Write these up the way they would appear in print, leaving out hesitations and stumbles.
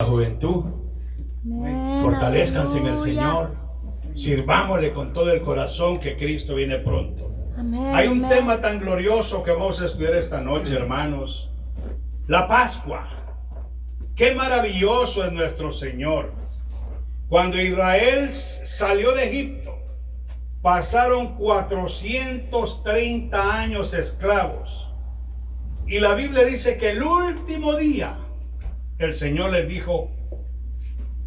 La juventud, fortalezcanse en el Señor, sirvámosle con todo el corazón, que Cristo viene pronto. Hay un tema tan glorioso que vamos a estudiar esta noche, hermanos: la Pascua. Qué maravilloso es nuestro Señor. Cuando Israel salió de Egipto, pasaron 430 años esclavos, y la Biblia dice que el último día el Señor les dijo: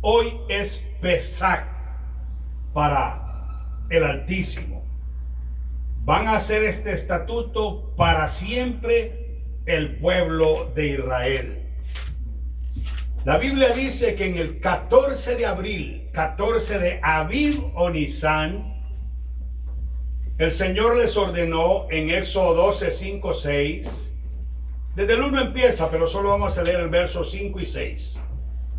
hoy es Pesaj para el Altísimo. Van a hacer este estatuto para siempre el pueblo de Israel. La Biblia dice que en el 14 de abril, 14 de Aviv o Nisan, el Señor les ordenó en Éxodo 12, 5, 6. Desde el 1 empieza, pero solo vamos a leer el verso 5 y 6.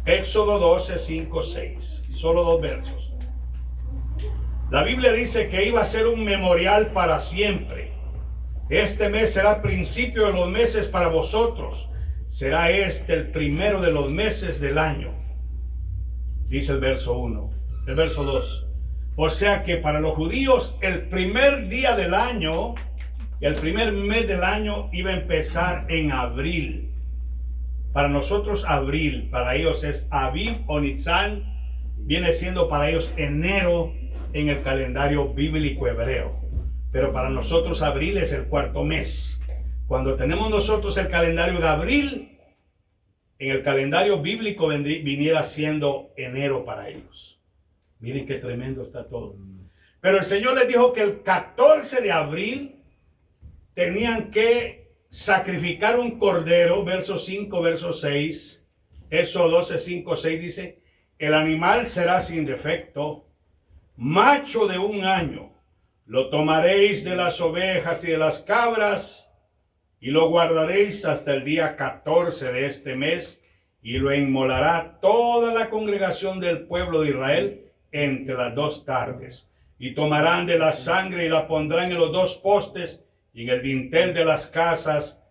Éxodo 12, 5, 6. Solo dos versos. La Biblia dice que iba a ser un memorial para siempre. Este mes será principio de los meses para vosotros. Será este el primero de los meses del año. Dice el verso 1. El verso 2. O sea que para los judíos el primer día del año, el primer mes del año, iba a empezar en abril. Para nosotros abril, para ellos es Aviv o Nisan, viene siendo para ellos enero en el calendario bíblico hebreo. Pero para nosotros abril es el cuarto mes. Cuando tenemos nosotros el calendario de abril, en el calendario bíblico viniera siendo enero para ellos. Miren qué tremendo está todo. Pero el Señor les dijo que el 14 de abril tenían que sacrificar un cordero, verso 5, verso 6, Éxodo 12, 5, 6 dice: el animal será sin defecto, macho de 1 año, lo tomaréis de las ovejas y de las cabras, y lo guardaréis hasta el día 14 de este mes, y lo inmolará toda la congregación del pueblo de Israel entre las 2 tardes. Y tomarán de la sangre y la pondrán en los 2 postes y en el dintel de las casas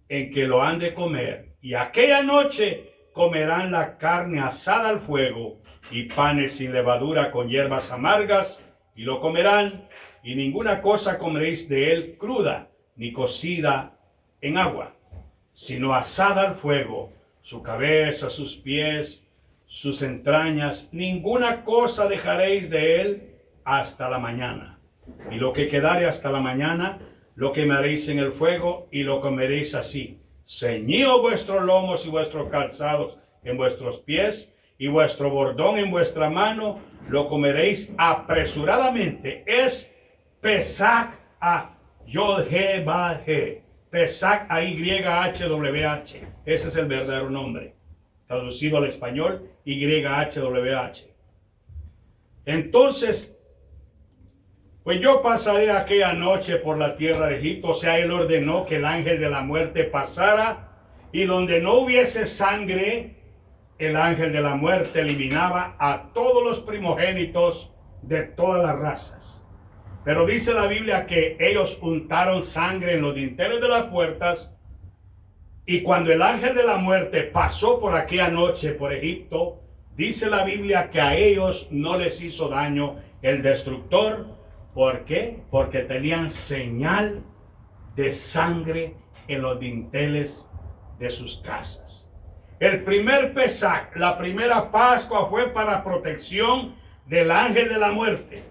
en que lo han de comer. Y aquella noche comerán la carne asada al fuego y panes sin levadura con hierbas amargas, y lo comerán, y ninguna cosa comeréis de él cruda, ni cocida en agua, sino asada al fuego, su cabeza, sus pies, sus entrañas, ninguna cosa dejaréis de él hasta la mañana. Y lo que quedare hasta la mañana, lo quemaréis en el fuego y lo comeréis así. Ceñíos vuestros lomos y vuestros calzados en vuestros pies, y vuestro bordón en vuestra mano, lo comeréis apresuradamente. Es Pesaj a Yod-He-Ba-He. Pesaj a Y-H-W-H. Ese es el verdadero nombre. Traducido al español, Y-H-W-H. Entonces, pues yo pasaré aquella noche por la tierra de Egipto. O sea, él ordenó que el ángel de la muerte pasara, y donde no hubiese sangre, el ángel de la muerte eliminaba a todos los primogénitos de todas las razas. Pero dice la Biblia que ellos untaron sangre en los dinteles de las puertas, y cuando el ángel de la muerte pasó por aquella noche por Egipto, dice la Biblia que a ellos no les hizo daño el destructor. ¿Por qué? Porque tenían señal de sangre en los dinteles de sus casas. El primer Pesaj, la primera Pascua, fue para protección del ángel de la muerte.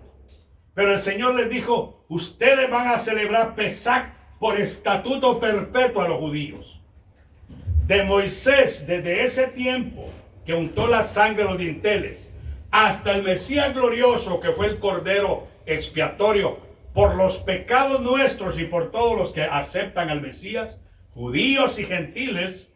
Pero el Señor les dijo: ustedes van a celebrar Pesaj por estatuto perpetuo a los judíos. De Moisés, desde ese tiempo que untó la sangre en los dinteles, hasta el Mesías glorioso, que fue el Cordero expiatorio por los pecados nuestros y por todos los que aceptan al Mesías, judíos y gentiles,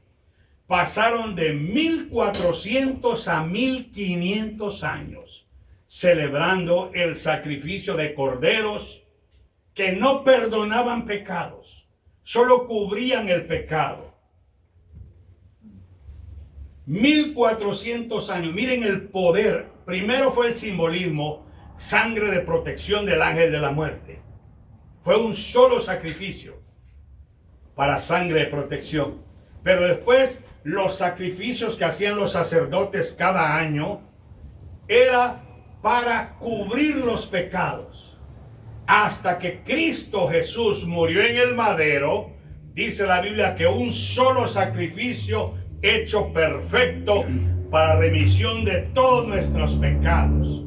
pasaron de 1400 a 1500 años celebrando el sacrificio de corderos que no perdonaban pecados, solo cubrían el pecado. 1400 años. Miren el poder. Primero fue el simbolismo, sangre de protección del ángel de la muerte. Fue un solo sacrificio para sangre de protección. Pero después los sacrificios que hacían los sacerdotes cada año era para cubrir los pecados. Hasta que Cristo Jesús murió en el madero, dice la Biblia que un solo sacrificio hecho perfecto para remisión de todos nuestros pecados.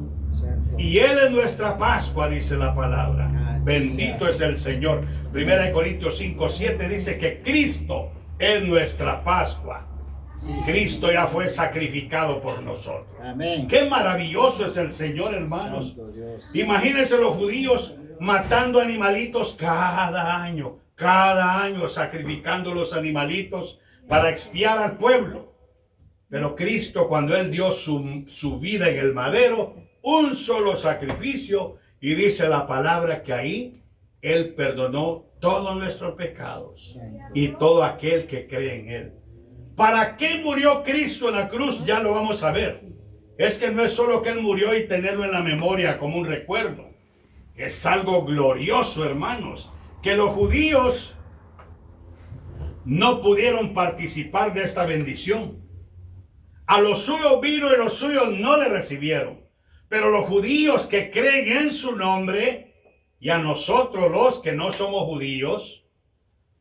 Y Él es nuestra Pascua, dice la palabra. Bendito es el Señor. 1 Corintios 5:7 dice que Cristo es nuestra Pascua. Cristo ya fue sacrificado por nosotros. Amén. Qué maravilloso es el Señor, hermanos. Imagínense los judíos matando animalitos cada año, sacrificando los animalitos para expiar al pueblo. Pero Cristo, cuando Él dio su vida en el madero, un solo sacrificio, y dice la palabra que ahí Él perdonó todos nuestros pecados y todo aquel que cree en Él. ¿Para qué murió Cristo en la cruz? Ya lo vamos a ver. Es que no es solo que Él murió y tenerlo en la memoria como un recuerdo. Es algo glorioso, hermanos, que los judíos no pudieron participar de esta bendición. A los suyos vino y los suyos no le recibieron. Pero los judíos que creen en su nombre, y a nosotros los que no somos judíos,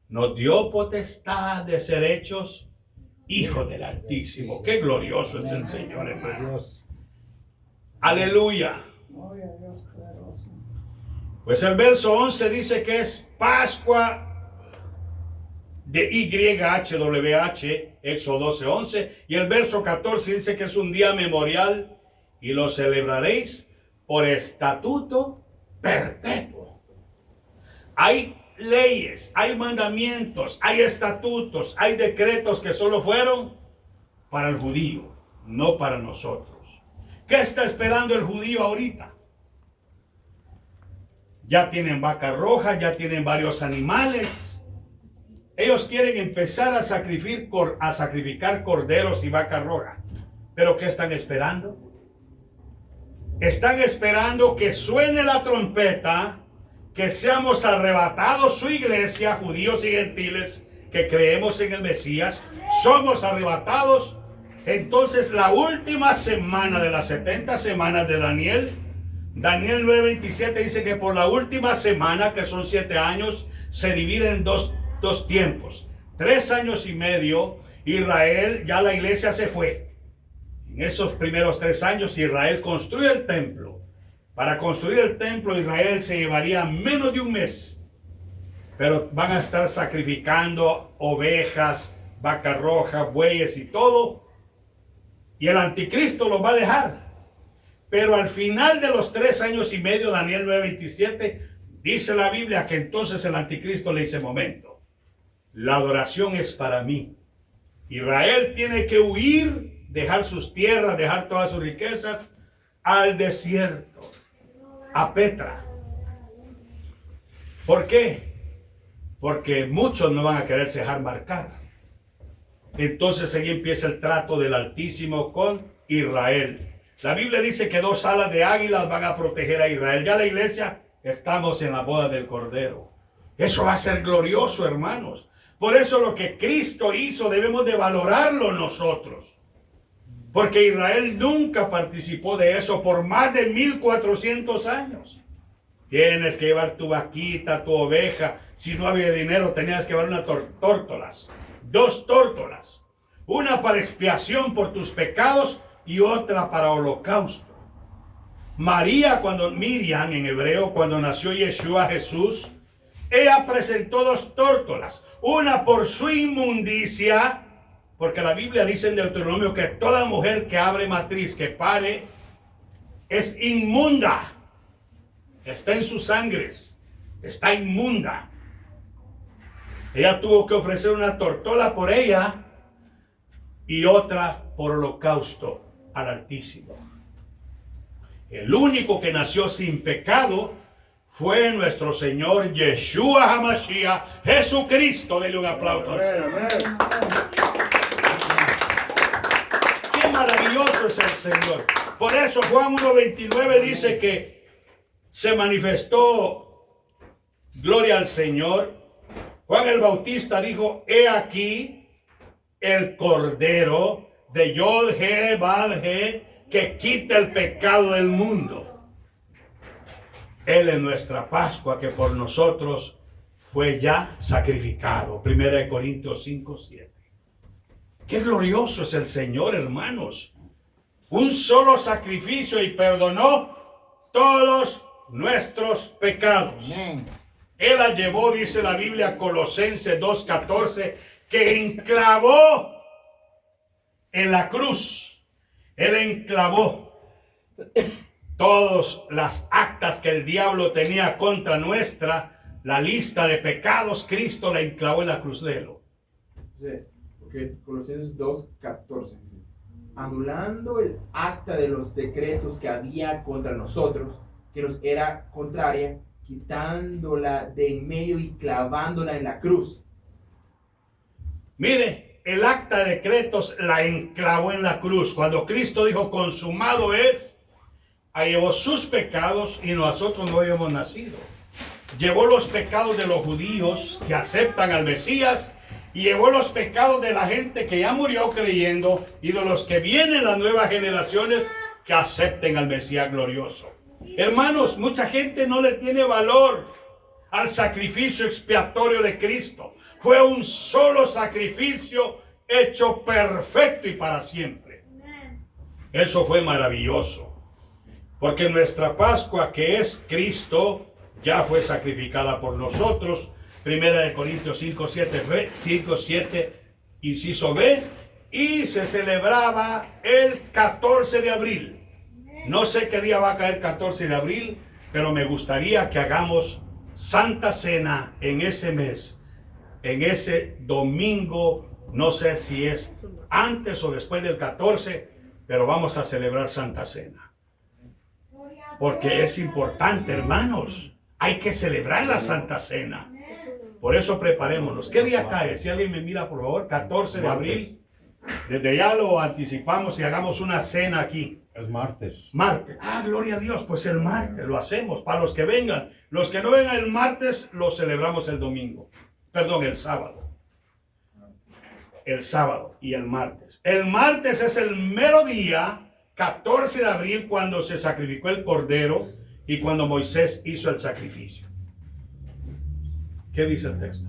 nos dio potestad de ser hechos hijos del Altísimo. Qué glorioso es el Señor, hermano. Aleluya. Pues el verso 11 dice que es Pascua de YHWH, Éxodo 12:11, y el verso 14 dice que es un día memorial y lo celebraréis por estatuto perpetuo. Hay leyes, hay mandamientos, hay estatutos, hay decretos que solo fueron para el judío, no para nosotros. ¿Qué está esperando el judío ahorita? Ya tienen vaca roja, ya tienen varios animales. Ellos quieren empezar a sacrificar corderos y vaca roja. ¿Pero qué están esperando? Están esperando que suene la trompeta, que seamos arrebatados, su iglesia, judíos y gentiles, que creemos en el Mesías, somos arrebatados. Entonces la última semana de las 70 semanas de Daniel 9:27 dice que por la última semana, que son 7 años, se divide en dos tiempos. 3 años y medio, Israel, ya la iglesia se fue. En esos primeros 3 años Israel construye el templo. Para construir el templo Israel se llevaría menos de un mes. Pero van a estar sacrificando ovejas, vaca roja, bueyes y todo. Y el anticristo los va a dejar. Pero al final de los 3 años y medio, Daniel 9:27, dice la Biblia que entonces el anticristo le dice: momento, la adoración es para mí. Israel tiene que huir, dejar sus tierras, dejar todas sus riquezas al desierto, a Petra. ¿Por qué? Porque muchos no van a quererse dejar marcar. Entonces ahí empieza el trato del Altísimo con Israel. La Biblia dice que 2 alas de águilas van a proteger a Israel. Ya la iglesia, estamos en la boda del Cordero. Eso va a ser glorioso, hermanos. Por eso lo que Cristo hizo debemos de valorarlo nosotros. Porque Israel nunca participó de eso por más de 1400 años. Tienes que llevar tu vaquita, tu oveja. Si no había dinero, tenías que llevar tórtolas. 2 tórtolas. Una para expiación por tus pecados y otra para holocausto. Miriam en hebreo, cuando nació Yeshua Jesús, ella presentó 2 tórtolas. Una por su inmundicia, porque la Biblia dice en Deuteronomio que toda mujer que abre matriz, que pare, es inmunda. Está en sus sangres. Está inmunda. Ella tuvo que ofrecer una tórtola por ella y otra por holocausto al Altísimo. El único que nació sin pecado fue nuestro Señor Yeshua HaMashiach, Jesucristo. Denle un aplauso al Señor. Qué maravilloso es el Señor. Por eso Juan 1:29 dice que se manifestó, gloria al Señor. Juan el Bautista dijo: he aquí el Cordero de Yod-He-Vav-He que quita el pecado del mundo. Él es nuestra Pascua que por nosotros fue ya sacrificado. 1 Corintios 5:7. Qué glorioso es el Señor, hermanos. Un solo sacrificio y perdonó todos nuestros pecados. Amén. Él la llevó, dice la Biblia, Colosenses 2:14, que enclavó en la cruz. Él enclavó todas las actas que el diablo tenía contra nuestra, la lista de pecados, Cristo la enclavó en la cruz. Léelo. Sí, porque Colosenses 2:14 dice, anulando el acta de los decretos que había contra nosotros, que nos era contraria, quitándola de en medio y clavándola en la cruz. Mire, el acta de decretos la enclavó en la cruz. Cuando Cristo dijo consumado es, llevó sus pecados y nosotros no habíamos nacido. Llevó los pecados de los judíos que aceptan al Mesías y llevó los pecados de la gente que ya murió creyendo y de los que vienen las nuevas generaciones que acepten al Mesías glorioso. Hermanos, mucha gente no le tiene valor al sacrificio expiatorio de Cristo. Fue un solo sacrificio hecho perfecto y para siempre. Eso fue maravilloso. Porque nuestra Pascua, que es Cristo, ya fue sacrificada por nosotros. 1 Corintios 5:7, inciso B. Y se celebraba el 14 de abril. No sé qué día va a caer 14 de abril, pero me gustaría que hagamos Santa Cena en ese mes, en ese domingo. No sé si es antes o después del 14, pero vamos a celebrar Santa Cena. Porque es importante, hermanos. Hay que celebrar la Santa Cena. Por eso preparémonos. ¿Qué día cae? Si alguien me mira, por favor, 14 de abril. Desde ya lo anticipamos y hagamos una cena aquí. Es martes. Martes. Ah, gloria a Dios. Pues el martes lo hacemos para los que vengan. Los que no vengan el martes, lo celebramos el domingo. Perdón, el sábado. El sábado y el martes. El martes es el mero día, 14 de abril, cuando se sacrificó el cordero y cuando Moisés hizo el sacrificio. ¿Qué dice el texto?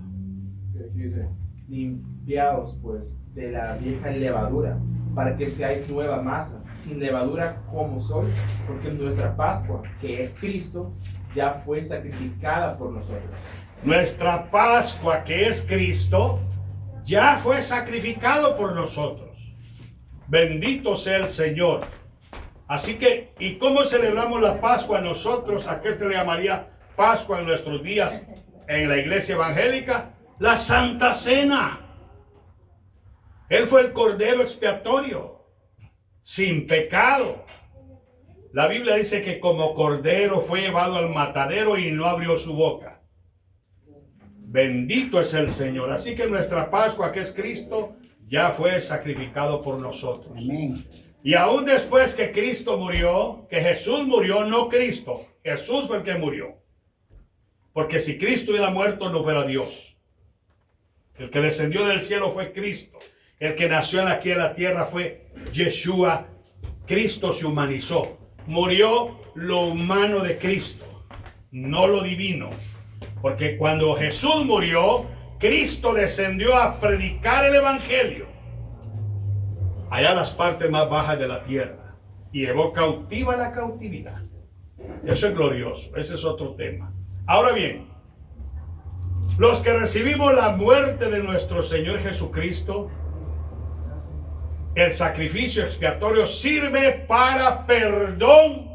Aquí dice, limpiaos pues de la vieja levadura, para que seáis nueva masa, sin levadura como sois, porque nuestra Pascua, que es Cristo, ya fue sacrificada por nosotros. Nuestra Pascua, que es Cristo, ya fue sacrificado por nosotros. Bendito sea el Señor. Así que, ¿y cómo celebramos la Pascua nosotros? ¿A qué se le llamaría Pascua en nuestros días en la iglesia evangélica? La Santa Cena. Él fue el Cordero expiatorio, sin pecado. La Biblia dice que como Cordero fue llevado al matadero y no abrió su boca. Bendito es el Señor. Así que nuestra Pascua, que es Cristo, ya fue sacrificado por nosotros. Amén. Y aún después que Cristo murió, que Jesús murió, no Cristo, Jesús fue el que murió. Porque si Cristo hubiera muerto, no fuera Dios. El que descendió del cielo fue Cristo. El que nació aquí en la tierra fue Yeshua. Cristo se humanizó. Murió lo humano de Cristo, no lo divino. Porque cuando Jesús murió, Cristo descendió a predicar el evangelio allá a las partes más bajas de la tierra y llevó cautiva la cautividad. Eso es glorioso, ese es otro tema. Ahora bien, los que recibimos la muerte de nuestro Señor Jesucristo, el sacrificio expiatorio sirve para perdón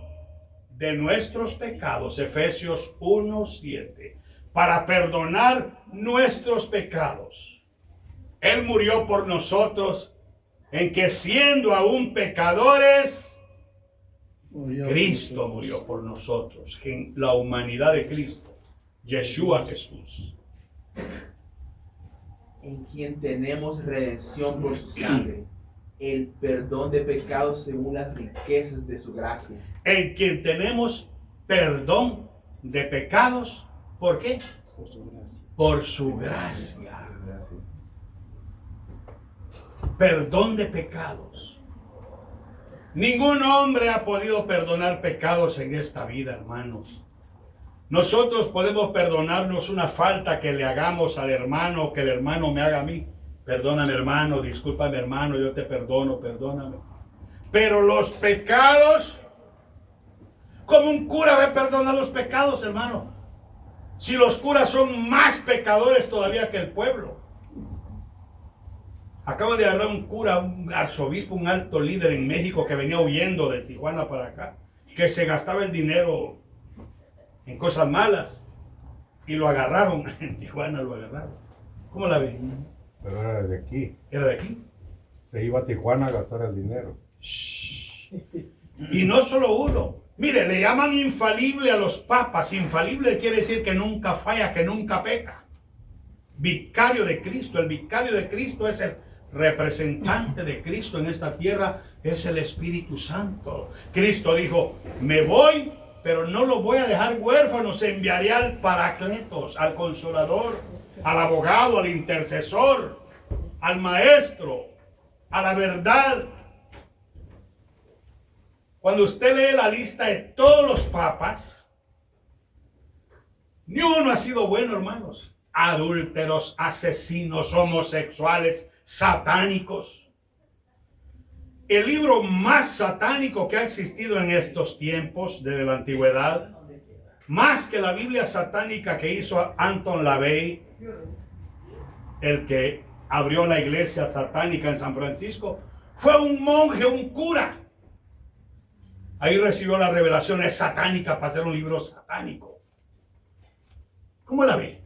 de nuestros pecados. Efesios 1:7. Para perdonar nuestros pecados. Él murió por nosotros, en que siendo aún pecadores, Cristo murió por nosotros. En la humanidad de Cristo, Yeshua Jesús, En quien tenemos redención por su sangre, el perdón de pecados según las riquezas de su gracia. en quien tenemos perdón de pecados. ¿Por qué? Por su gracia. Por su gracia. Perdón de pecados. Ningún hombre ha podido perdonar pecados en esta vida, hermanos. Nosotros podemos perdonarnos una falta que le hagamos al hermano o que el hermano me haga a mí. Perdóname, hermano, discúlpame, hermano, yo te perdono, perdóname. Pero los pecados, ¿cómo un cura va a perdonar los pecados, hermano? Si los curas son más pecadores todavía que el pueblo. Acaba de agarrar un cura, un arzobispo, un alto líder en México que venía huyendo de Tijuana para acá, que se gastaba el dinero en cosas malas y lo agarraron. En Tijuana lo agarraron. ¿Cómo la ven? Pero era de aquí. ¿Era de aquí? Se iba a Tijuana a gastar el dinero. Shh. Y no solo uno. Mire, le llaman infalible a los papas. Infalible quiere decir que nunca falla, que nunca peca. Vicario de Cristo. El vicario de Cristo es el representante de Cristo en esta tierra, es el Espíritu Santo. Cristo dijo, me voy, pero no lo voy a dejar huérfanos, enviaré al Paracletos, al Consolador, al abogado, al intercesor, al maestro, a la verdad. Cuando usted lee la lista de todos los papas, ni uno ha sido bueno, hermanos. Adúlteros, asesinos, homosexuales, satánicos. El libro más satánico que ha existido en estos tiempos desde la antigüedad, más que la Biblia satánica que hizo Anton LaVey, el que abrió la iglesia satánica en San Francisco, fue un monje, un cura. Ahí recibió las revelaciones satánicas para hacer un libro satánico. ¿Cómo la ve?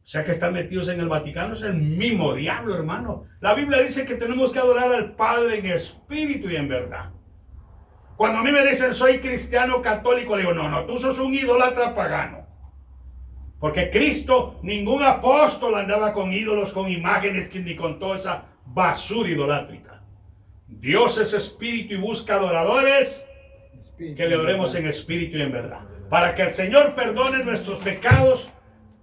O sea que están metidos en el Vaticano, es el mismo diablo, hermano. La Biblia dice que tenemos que adorar al Padre en espíritu y en verdad. Cuando a mí me dicen soy cristiano católico, le digo, no, tú sos un idólatra pagano. Porque Cristo, ningún apóstol andaba con ídolos, con imágenes, ni con toda esa basura idolátrica. Dios es espíritu y busca adoradores que le adoremos en espíritu y en verdad. Para que el Señor perdone nuestros pecados,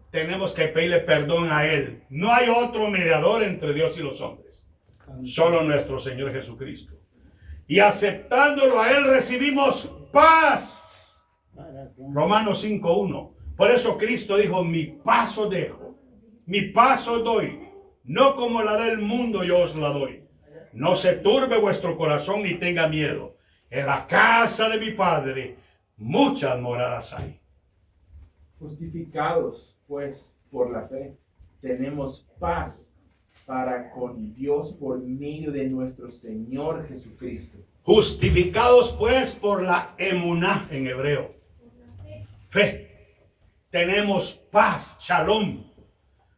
tenemos que pedirle perdón a Él. No hay otro mediador entre Dios y los hombres. Solo nuestro Señor Jesucristo. Y aceptándolo a Él recibimos paz. Romanos 5:1. Por eso Cristo dijo, mi paz os dejo, mi paz os doy. No como la del mundo yo os la doy. No se turbe vuestro corazón ni tenga miedo. En la casa de mi Padre muchas moradas hay. Justificados, pues, por la fe, tenemos paz para con Dios por medio de nuestro Señor Jesucristo. Justificados, pues, por la emuná en hebreo. Fe. Tenemos paz, shalom,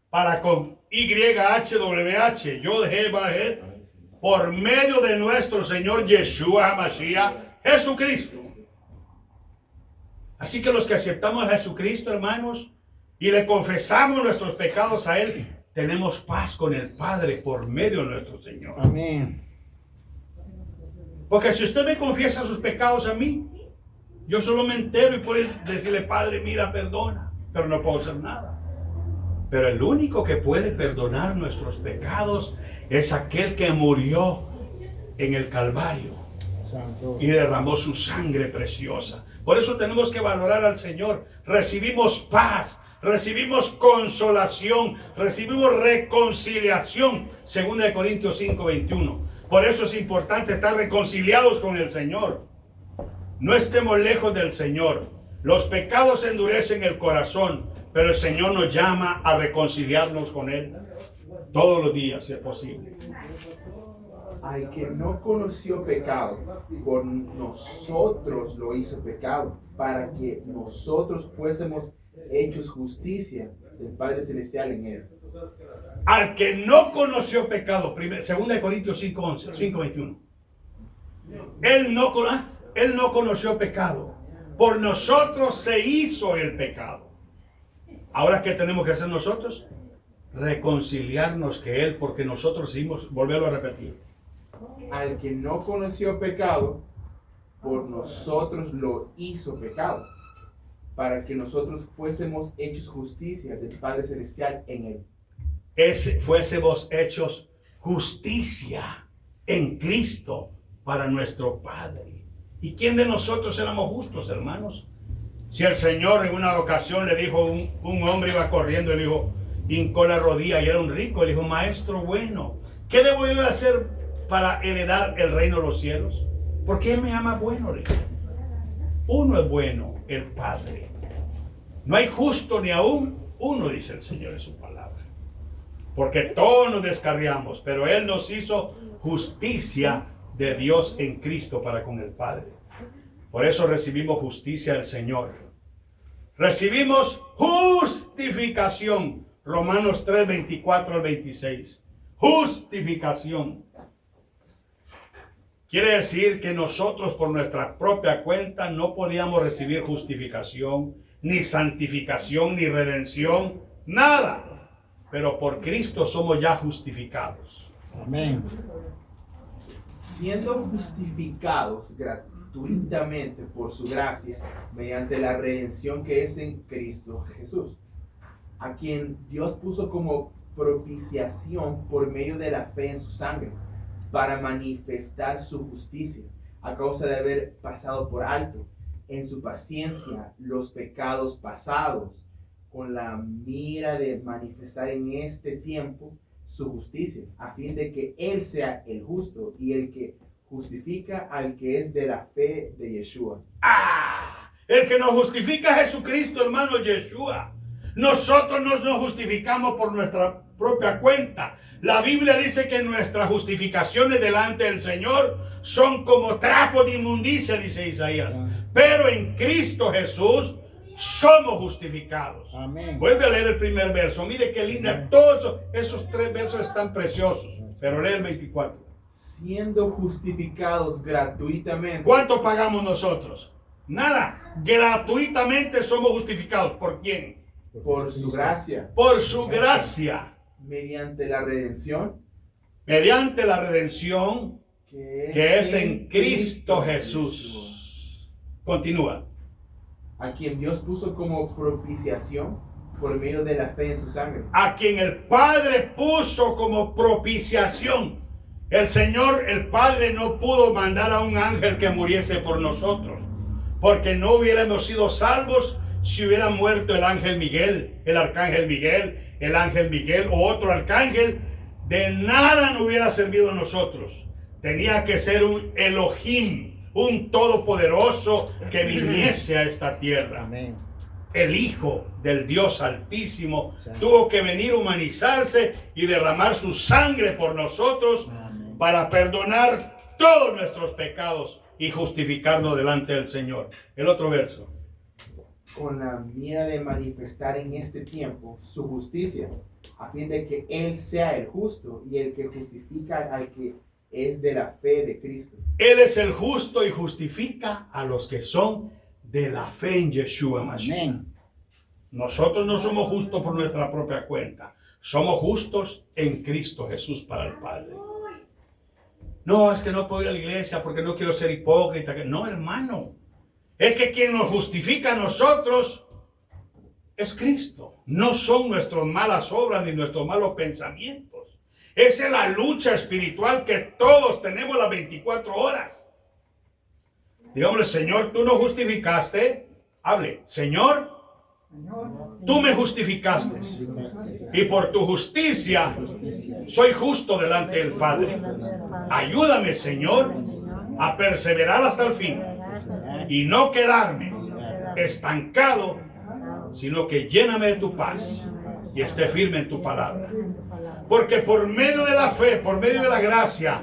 para con YHWH, Yod-He-Vah-Het, por medio de nuestro Señor Yeshua HaMashiach, Jesucristo. Así que los que aceptamos a Jesucristo, hermanos, y le confesamos nuestros pecados a Él, tenemos paz con el Padre por medio de nuestro Señor. Amén. Porque si usted me confiesa sus pecados a mí, yo solo me entero y puedo decirle, Padre, mira, perdona, pero no puedo hacer nada. Pero el único que puede perdonar nuestros pecados es aquel que murió en el Calvario Santo. y derramó su sangre preciosa. Por eso tenemos que valorar al Señor. Recibimos paz, recibimos consolación, recibimos reconciliación. 2 Corintios 5:21. Por eso es importante estar reconciliados con el Señor. No estemos lejos del Señor. Los pecados endurecen el corazón, pero el Señor nos llama a reconciliarnos con Él todos los días, si es posible. Al que no conoció pecado, por nosotros lo hizo pecado, para que nosotros fuésemos hechos justicia del Padre Celestial en Él. Al que no conoció pecado, 2 Corintios 5:11, 5:21. Él no conoció pecado. Por nosotros se hizo el pecado. Ahora, ¿qué tenemos que hacer nosotros? Reconciliarnos que Él, porque nosotros hicimos, volverlo a repetir. Al que no conoció pecado, por nosotros lo hizo pecado, para que nosotros fuésemos hechos justicia del Padre Celestial en Él. Fuésemos hechos justicia en Cristo para nuestro Padre. ¿Y quién de nosotros éramos justos, hermanos? Si el Señor en una ocasión le dijo, un hombre iba corriendo y le dijo, hincó la rodilla y era un rico, le dijo, maestro bueno, ¿qué debo yo hacer para heredar el reino de los cielos? ¿Por qué me llama bueno? Le dijo. Uno es bueno, el Padre. No hay justo ni aún uno, dice el Señor en su palabra. Porque todos nos descarriamos, pero Él nos hizo justicia de Dios en Cristo para con el Padre. Por eso recibimos justicia del Señor. Recibimos justificación. Romanos 3, 24 al 26. Justificación. Quiere decir que nosotros por nuestra propia cuenta no podíamos recibir justificación, ni santificación, ni redención, nada. Pero por Cristo somos ya justificados. Amén. Siendo justificados gratuitamente por su gracia, mediante la redención que es en Cristo Jesús, a quien Dios puso como propiciación por medio de la fe en su sangre, para manifestar su justicia, a causa de haber pasado por alto en su paciencia los pecados pasados, con la mira de manifestar en este tiempo su justicia, a fin de que Él sea el justo y el que justifica al que es de la fe de Yeshua. El que nos justifica es Jesucristo, hermano, Yeshua. Nosotros no nos justificamos por nuestra propia cuenta. La Biblia dice que nuestras justificaciones delante del Señor son como trapos de inmundicia, dice Isaías. Pero en Cristo Jesús somos justificados. Amén. Vuelve a leer el primer verso. Mire qué linda. Todos esos tres versos están preciosos. Pero lee el 24. Siendo justificados gratuitamente. ¿Cuánto pagamos nosotros? Nada. Gratuitamente somos justificados. ¿Por quién? Por su gracia. Por su gracia. Mediante la redención. Mediante la redención que es en Cristo Jesús. Continúa. A quien Dios puso como propiciación por medio de la fe en su sangre. A quien el Padre puso como propiciación. El Señor, el Padre, no pudo mandar a un ángel que muriese por nosotros, porque no hubiéramos sido salvos si hubiera muerto el ángel Miguel, el arcángel Miguel, el ángel Miguel o otro arcángel. De nada nos hubiera servido a nosotros. Tenía que ser un Elohim, un todopoderoso que viniese a esta tierra. Amén. El Hijo del Dios Altísimo tuvo que venir, humanizarse y derramar su sangre por nosotros. Amén. Para perdonar todos nuestros pecados y justificarnos delante del Señor. El otro verso. Con la mira de manifestar en este tiempo su justicia, a fin de que Él sea el justo y el que justifica al que es de la fe de Cristo. Él es el justo y justifica a los que son de la fe en Yeshua Mashiach. Amén. Nosotros no somos justos por nuestra propia cuenta. Somos justos en Cristo Jesús para el Padre. No, es que no puedo ir a la iglesia porque no quiero ser hipócrita. No, hermano. Es que quien nos justifica a nosotros es Cristo. No son nuestras malas obras ni nuestros malos pensamientos. Esa es la lucha espiritual que todos tenemos las 24 horas. Digámosle, Señor, tú nos justificaste. Hable, Señor, tú me justificaste. Y por tu justicia soy justo delante del Padre. Ayúdame, Señor, a perseverar hasta el fin y no quedarme estancado, sino que lléname de tu paz y esté firme en tu palabra. Porque por medio de la fe, por medio de la gracia,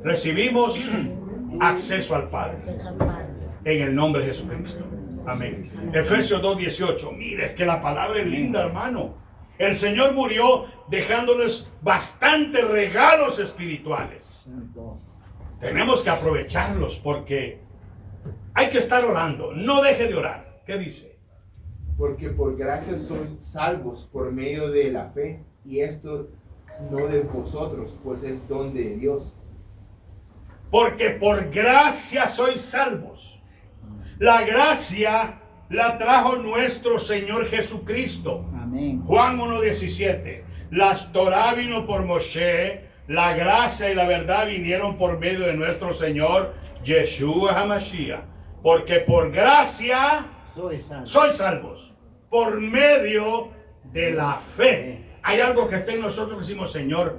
recibimos acceso al Padre. En el nombre de Jesucristo. Amén. Efesios 2:18. Mire, es que la palabra es linda, hermano. El Señor murió dejándoles bastantes regalos espirituales. Tenemos que aprovecharlos porque hay que estar orando. No deje de orar. ¿Qué dice? Porque por gracia sois salvos por medio de la fe, y esto no de vosotros, pues es don de Dios. Porque por gracia sois salvos. La gracia la trajo nuestro Señor Jesucristo. Amén. Juan 1:17. Las Torah vino por Moshe, la gracia y la verdad vinieron por medio de nuestro Señor Yeshua HaMashiach. Porque por gracia sois salvos, por medio de la fe. Hay algo que está en nosotros que decimos, Señor,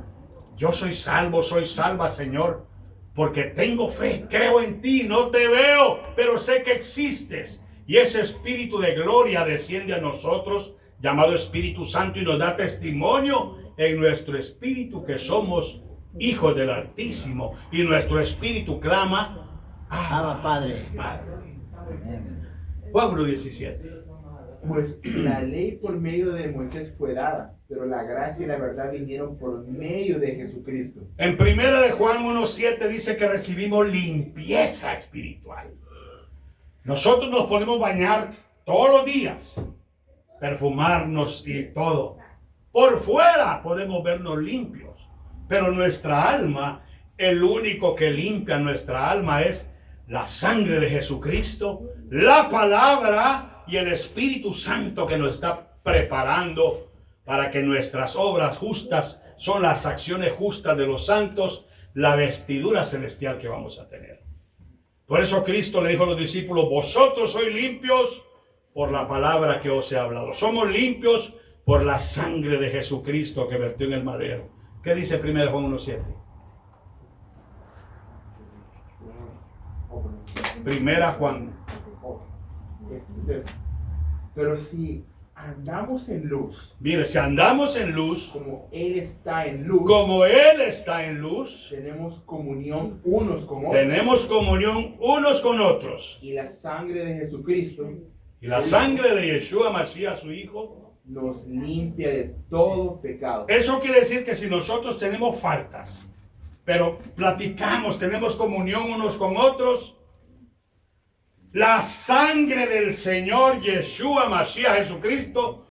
yo soy salvo, soy salva, Señor, porque tengo fe, creo en ti, no te veo, pero sé que existes. Y ese Espíritu de gloria desciende a nosotros, llamado Espíritu Santo, y nos da testimonio en nuestro espíritu que somos hijos del Altísimo. Y nuestro espíritu clama, Abba, Padre. Padre. Juan 17. Pues la ley por medio de Moisés fue dada, pero la gracia y la verdad vinieron por medio de Jesucristo. En 1 de Juan 1:7 dice que recibimos limpieza espiritual. Nosotros nos podemos bañar todos los días, perfumarnos y todo. Por fuera podemos vernos limpios, pero nuestra alma, el único que limpia nuestra alma es la sangre de Jesucristo, la palabra y el Espíritu Santo que nos está preparando para que nuestras obras justas son las acciones justas de los santos, la vestidura celestial que vamos a tener. Por eso Cristo le dijo a los discípulos, vosotros sois limpios por la palabra que os he hablado. Somos limpios por la sangre de Jesucristo que vertió en el madero. ¿Qué dice 1 Juan 1:7? 1 Juan. Pero si andamos en luz, Mire, si andamos en luz, como Él está en luz, como Él está en luz, tenemos comunión unos con otros. tenemos comunión unos con otros. Y la sangre de Jesucristo, Y la sangre de Yeshua Mashiach, su Hijo, nos limpia de todo pecado. eso quiere decir que si nosotros tenemos faltas, pero platicamos, tenemos comunión unos con otros, la sangre del Señor Yeshua Mashiach Jesucristo